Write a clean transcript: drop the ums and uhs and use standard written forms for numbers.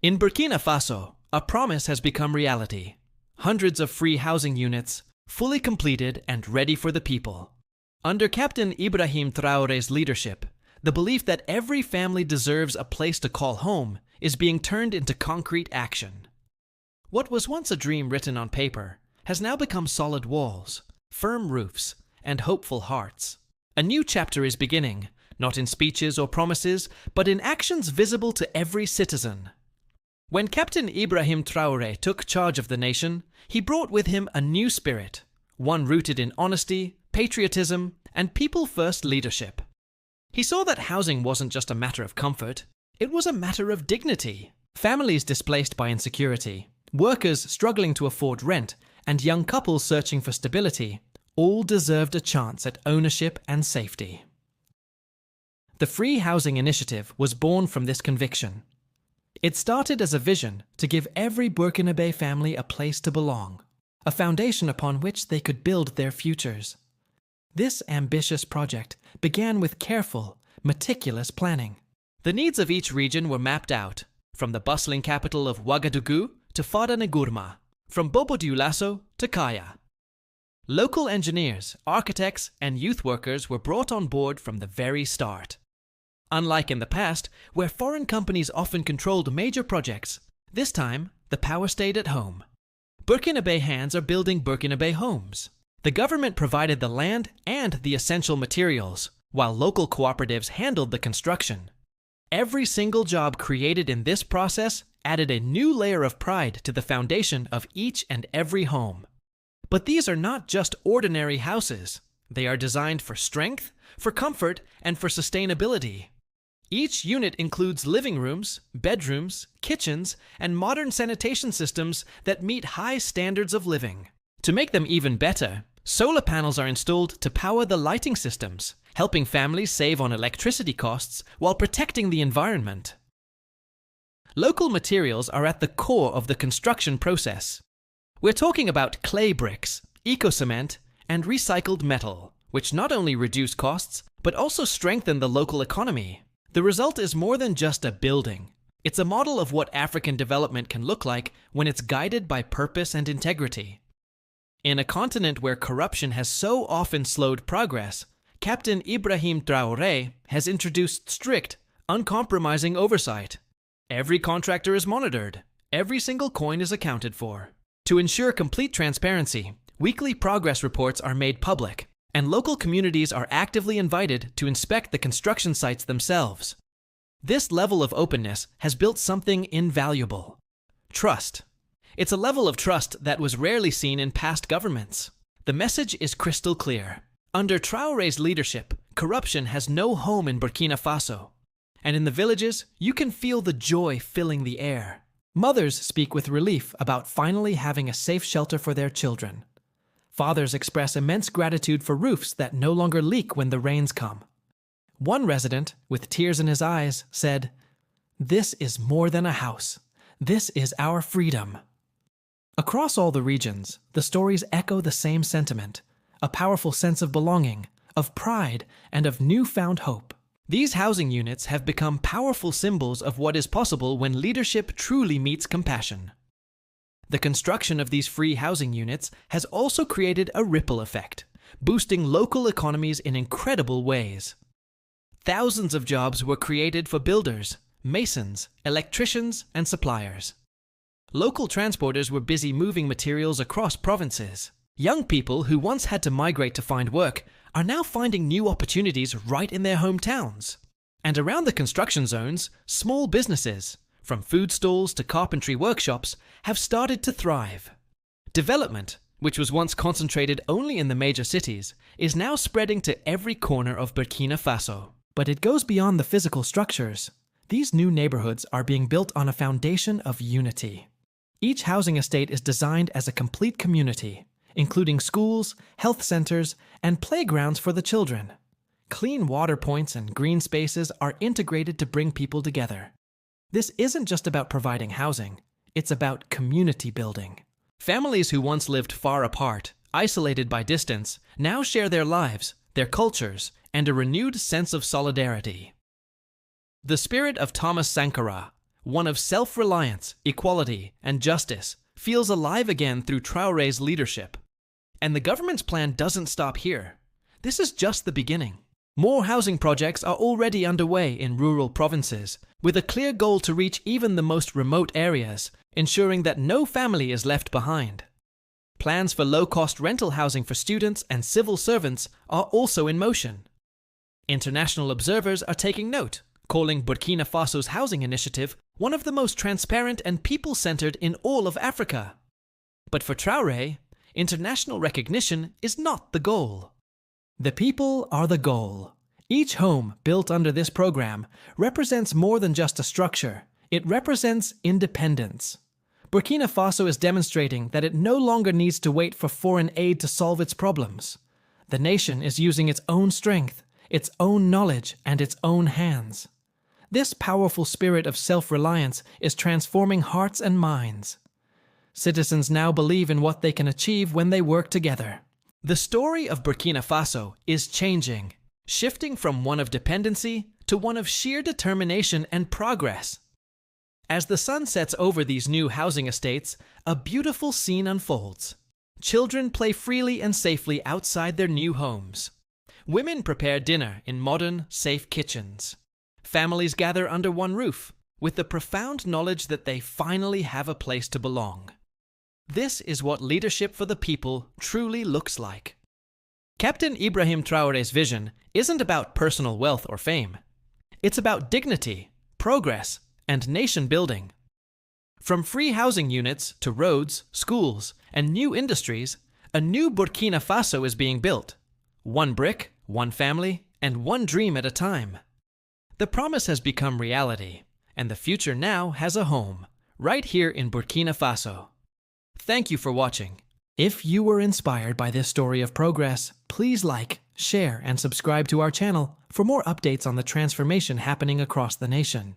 In Burkina Faso, a promise has become reality. Hundreds of free housing units, fully completed and ready for the people. Under Captain Ibrahim Traoré's leadership, the belief that every family deserves a place to call home is being turned into concrete action. What was once a dream written on paper has now become solid walls, firm roofs, and hopeful hearts. A new chapter is beginning, not in speeches or promises, but in actions visible to every citizen. When Captain Ibrahim Traoré took charge of the nation, he brought with him a new spirit, one rooted in honesty, patriotism, and people-first leadership. He saw that housing wasn't just a matter of comfort, it was a matter of dignity. Families displaced by insecurity, workers struggling to afford rent, and young couples searching for stability all deserved a chance at ownership and safety. The Free Housing Initiative was born from this conviction. It started as a vision to give every Burkinabe family a place to belong, a foundation upon which they could build their futures. This ambitious project began with careful, meticulous planning. The needs of each region were mapped out, from the bustling capital of Ouagadougou to Fada Ngourma, from Bobo Dioulasso to Kaya. Local engineers, architects, and youth workers were brought on board from the very start. Unlike in the past, where foreign companies often controlled major projects, this time the power stayed at home. Burkinabe hands are building Burkinabe homes. The government provided the land and the essential materials, while local cooperatives handled the construction. Every single job created in this process added a new layer of pride to the foundation of each and every home. But these are not just ordinary houses. They are designed for strength, for comfort, and for sustainability. Each unit includes living rooms, bedrooms, kitchens, and modern sanitation systems that meet high standards of living. To make them even better, solar panels are installed to power the lighting systems, helping families save on electricity costs while protecting the environment. Local materials are at the core of the construction process. We're talking about clay bricks, eco-cement, and recycled metal, which not only reduce costs, but also strengthen the local economy. The result is more than just a building. It's a model of what African development can look like when it's guided by purpose and integrity. In a continent where corruption has so often slowed progress, Captain Ibrahim Traoré has introduced strict, uncompromising oversight. Every contractor is monitored. Every single coin is accounted for. To ensure complete transparency, weekly progress reports are made public, and local communities are actively invited to inspect the construction sites themselves. This level of openness has built something invaluable: trust. It's a level of trust that was rarely seen in past governments. The message is crystal clear. Under Traoré's leadership, corruption has no home in Burkina Faso. And in the villages, you can feel the joy filling the air. Mothers speak with relief about finally having a safe shelter for their children. Fathers express immense gratitude for roofs that no longer leak when the rains come. One resident, with tears in his eyes, said, "This is more than a house. This is our freedom." Across all the regions, the stories echo the same sentiment, a powerful sense of belonging, of pride, and of newfound hope. These housing units have become powerful symbols of what is possible when leadership truly meets compassion. The construction of these free housing units has also created a ripple effect, boosting local economies in incredible ways. Thousands of jobs were created for builders, masons, electricians, and suppliers. Local transporters were busy moving materials across provinces. Young people who once had to migrate to find work are now finding new opportunities right in their hometowns. And around the construction zones, small businesses, from food stalls to carpentry workshops, have started to thrive. Development, which was once concentrated only in the major cities, is now spreading to every corner of Burkina Faso. But it goes beyond the physical structures. These new neighborhoods are being built on a foundation of unity. Each housing estate is designed as a complete community, including schools, health centers, and playgrounds for the children. Clean water points and green spaces are integrated to bring people together. This isn't just about providing housing, it's about community building. Families who once lived far apart, isolated by distance, now share their lives, their cultures, and a renewed sense of solidarity. The spirit of Thomas Sankara, one of self-reliance, equality, and justice, feels alive again through Traoré's leadership. And the government's plan doesn't stop here. This is just the beginning. More housing projects are already underway in rural provinces, with a clear goal to reach even the most remote areas, ensuring that no family is left behind. Plans for low-cost rental housing for students and civil servants are also in motion. International observers are taking note, calling Burkina Faso's housing initiative one of the most transparent and people-centered in all of Africa. But for Traoré, international recognition is not the goal. The people are the goal. Each home built under this program represents more than just a structure. It represents independence. Burkina Faso is demonstrating that it no longer needs to wait for foreign aid to solve its problems. The nation is using its own strength, its own knowledge, and its own hands. This powerful spirit of self-reliance is transforming hearts and minds. Citizens now believe in what they can achieve when they work together. The story of Burkina Faso is changing, shifting from one of dependency to one of sheer determination and progress. As the sun sets over these new housing estates, a beautiful scene unfolds. Children play freely and safely outside their new homes. Women prepare dinner in modern, safe kitchens. Families gather under one roof, with the profound knowledge that they finally have a place to belong. This is what leadership for the people truly looks like. Captain Ibrahim Traoré's vision isn't about personal wealth or fame. It's about dignity, progress, and nation building. From free housing units to roads, schools, and new industries, a new Burkina Faso is being built. One brick, one family, and one dream at a time. The promise has become reality, and the future now has a home, right here in Burkina Faso. Thank you for watching. If you were inspired by this story of progress, please like, share, and subscribe to our channel for more updates on the transformation happening across the nation.